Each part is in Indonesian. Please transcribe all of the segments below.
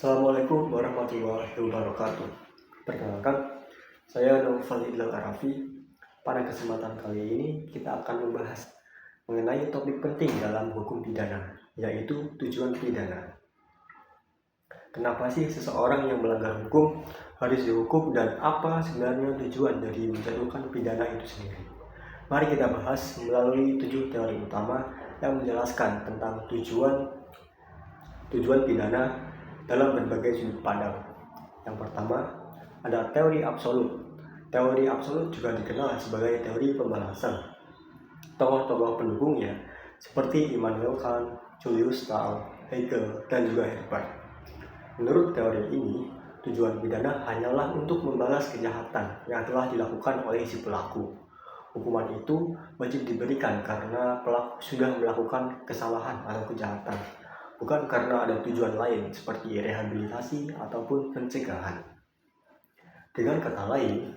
Assalamualaikum warahmatullahi wabarakatuh. Perkenalkan, saya Naufal Idlal Arafi. Pada kesempatan kali ini kita akan membahas mengenai topik penting dalam hukum pidana, yaitu tujuan pidana. Kenapa sih seseorang yang melanggar hukum harus dihukum dan apa sebenarnya tujuan dari menjatuhkan pidana itu sendiri? Mari kita bahas melalui 7 teori utama yang menjelaskan tentang tujuan pidana dalam berbagai sudut pandang. Yang pertama, ada teori absolut. Teori absolut juga dikenal sebagai teori pembalasan. Tokoh-tokoh pendukungnya seperti Immanuel Kant, Julius Stahl, Hegel, dan juga Herbart. Menurut teori ini, tujuan pidana hanyalah untuk membalas kejahatan yang telah dilakukan oleh si pelaku. Hukuman itu wajib diberikan karena pelaku sudah melakukan kesalahan atau kejahatan, bukan karena ada tujuan lain seperti rehabilitasi ataupun pencegahan. Dengan kata lain,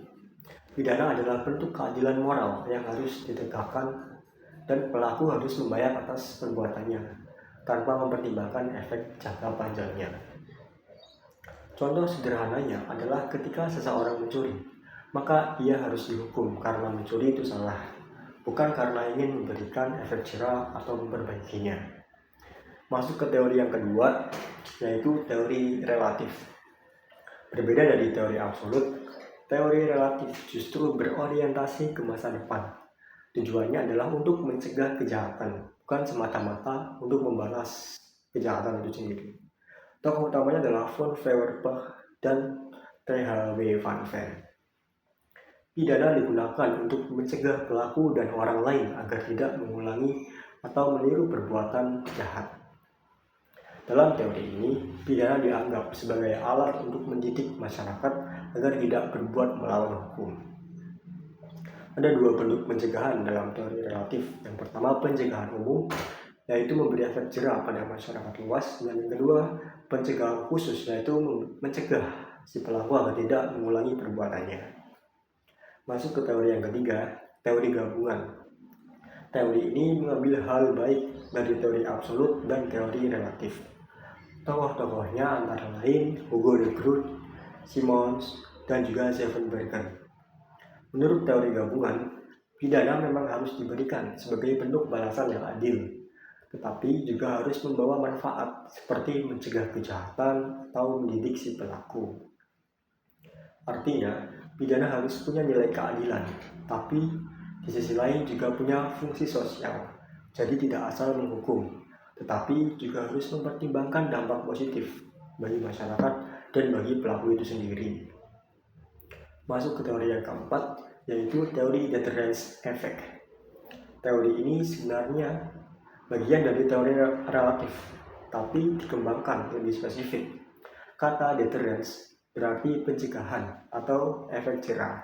pidana adalah bentuk keadilan moral yang harus ditegakkan dan pelaku harus membayar atas perbuatannya tanpa mempertimbangkan efek jangka panjangnya. Contoh sederhananya adalah ketika seseorang mencuri, maka ia harus dihukum karena mencuri itu salah, bukan karena ingin memberikan efek jerah atau memperbaikinya. Masuk ke teori yang kedua, yaitu teori relatif. Berbeda dari teori absolut, teori relatif justru berorientasi ke masa depan. Tujuannya adalah untuk mencegah kejahatan, bukan semata-mata untuk membalas kejahatan itu sendiri. Tokoh utamanya adalah von Feuerbach dan T.H.W. van Ven. Pidana digunakan untuk mencegah pelaku dan orang lain agar tidak mengulangi atau meniru perbuatan jahat. Dalam teori ini, pidana dianggap sebagai alat untuk mendidik masyarakat agar tidak berbuat melawan hukum. Ada dua bentuk pencegahan dalam teori relatif. Yang pertama, pencegahan umum, yaitu memberi efek jerah pada masyarakat luas, dan yang kedua, pencegahan khusus, yaitu mencegah si pelaku agar tidak mengulangi perbuatannya. Masuk ke teori yang ketiga, teori gabungan. Teori ini mengambil hal baik dari teori absolut dan teori relatif. Tokoh-tokohnya antara lain Hugo de Groot, Simons, dan juga Zevenbergen. Menurut teori gabungan, pidana memang harus diberikan sebagai bentuk balasan yang adil, tetapi juga harus membawa manfaat seperti mencegah kejahatan atau mendidik si pelaku. Artinya, pidana harus punya nilai keadilan, tapi di sisi lain juga punya fungsi sosial, jadi tidak asal menghukum, tetapi juga harus mempertimbangkan dampak positif bagi masyarakat dan bagi pelaku itu sendiri. Masuk ke teori yang keempat, yaitu teori deterrence effect. Teori ini sebenarnya bagian dari teori relatif, tapi dikembangkan lebih spesifik. Kata deterrence berarti pencegahan atau efek jerah.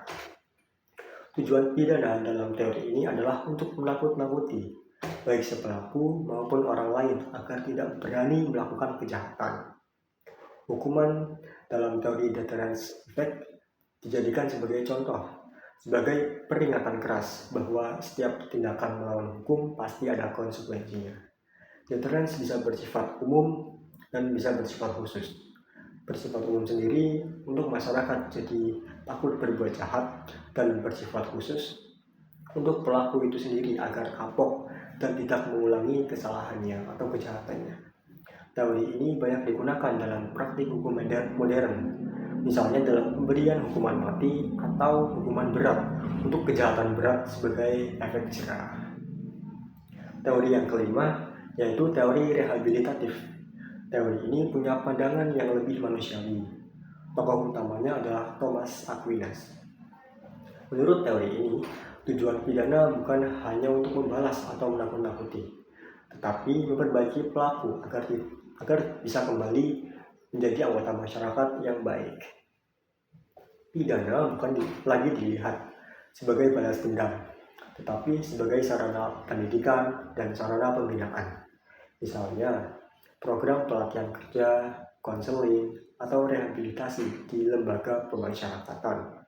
Tujuan pidana dalam teori ini adalah untuk menakut-nakuti baik si pelaku maupun orang lain agar tidak berani melakukan kejahatan. Hukuman dalam teori deterrence effect dijadikan sebagai contoh, sebagai peringatan keras bahwa setiap tindakan melawan hukum pasti ada konsekuensinya. Deterrence bisa bersifat umum dan bisa bersifat khusus. Bersifat umum sendiri untuk masyarakat jadi takut berbuat jahat, dan bersifat khusus untuk pelaku itu sendiri agar kapok dan tidak mengulangi kesalahannya atau kejahatannya. Teori ini banyak digunakan dalam praktik hukum modern, misalnya dalam pemberian hukuman mati atau hukuman berat untuk kejahatan berat sebagai efek jerah. Teori yang kelima, yaitu teori rehabilitatif. Teori ini punya pandangan yang lebih manusiawi. Tokoh utamanya adalah Thomas Aquinas. Menurut teori ini, tujuan pidana bukan hanya untuk membalas atau menakut-nakuti, tetapi memperbaiki pelaku agar bisa kembali menjadi anggota masyarakat yang baik. Pidana bukan lagi dilihat sebagai balas dendam, tetapi sebagai sarana pendidikan dan sarana pembinaan. Misalnya, program pelatihan kerja, konseling, atau rehabilitasi di lembaga pemasyarakatan.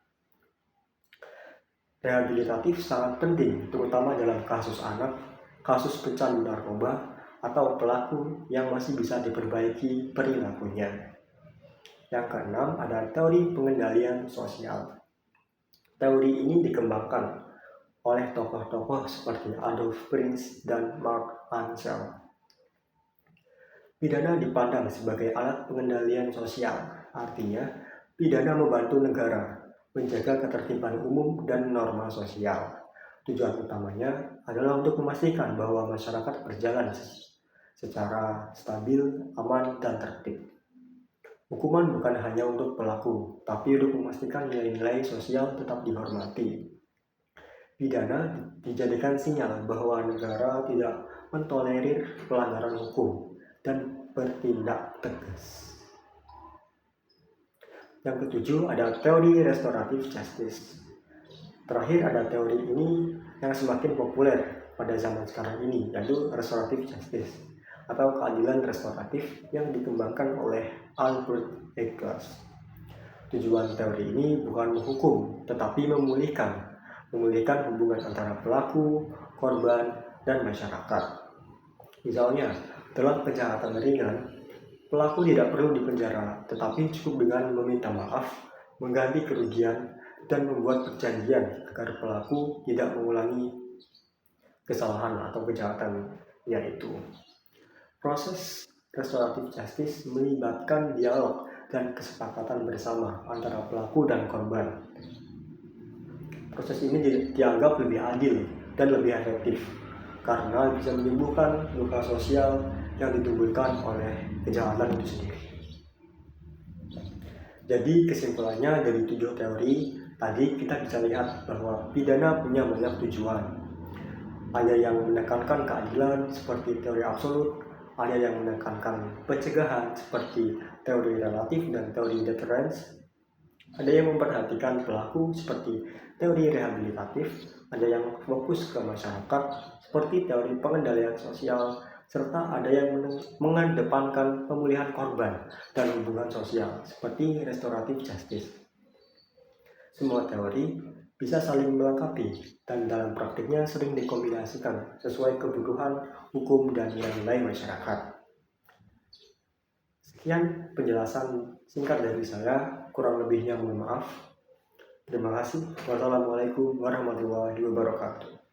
Rehabilitatif sangat penting, terutama dalam kasus anak, kasus pecandu narkoba, atau pelaku yang masih bisa diperbaiki perilakunya. Yang keenam ada teori pengendalian sosial. Teori ini dikembangkan oleh tokoh-tokoh seperti Adolf Prinz dan Mark Ansel. Pidana dipandang sebagai alat pengendalian sosial, artinya pidana membantu negara menjaga ketertiban umum dan norma sosial. Tujuan utamanya adalah untuk memastikan bahwa masyarakat berjalan secara stabil, aman, dan tertib. Hukuman bukan hanya untuk pelaku, tapi untuk memastikan nilai-nilai sosial tetap dihormati. Pidana dijadikan sinyal bahwa negara tidak mentolerir pelanggaran hukum dan bertindak tegas. Yang ketujuh ada teori restoratif justice. Terakhir ada teori ini yang semakin populer pada zaman sekarang ini, yaitu restoratif justice atau keadilan restoratif yang dikembangkan oleh Albert Eggers. Tujuan teori ini bukan menghukum, tetapi memulihkan hubungan antara pelaku, korban, dan masyarakat. Misalnya, dalam kejahatan ringan, pelaku tidak perlu dipenjara, tetapi cukup dengan meminta maaf, mengganti kerugian, dan membuat perjanjian agar pelaku tidak mengulangi kesalahan atau kejahatan yaitu. Proses restoratif justice melibatkan dialog dan kesepakatan bersama antara pelaku dan korban. Proses ini dianggap lebih adil dan lebih efektif karena bisa menyembuhkan luka sosial yang ditimbulkan oleh kejahatan itu sendiri. Jadi kesimpulannya dari 7 teori tadi kita bisa lihat bahwa pidana punya banyak tujuan. Ada yang menekankan keadilan seperti teori absolut, ada yang menekankan pencegahan seperti teori relatif dan teori deterrence, ada yang memperhatikan pelaku seperti teori rehabilitatif, ada yang fokus ke masyarakat seperti teori pengendalian sosial, serta ada yang mengedepankan pemulihan korban dan hubungan sosial seperti restoratif justice. Semua teori bisa saling melengkapi dan dalam praktiknya sering dikombinasikan sesuai kebutuhan hukum dan nilai-nilai masyarakat. Sekian penjelasan singkat dari saya, kurang lebihnya mohon maaf. Terima kasih. Wassalamualaikum warahmatullahi wabarakatuh.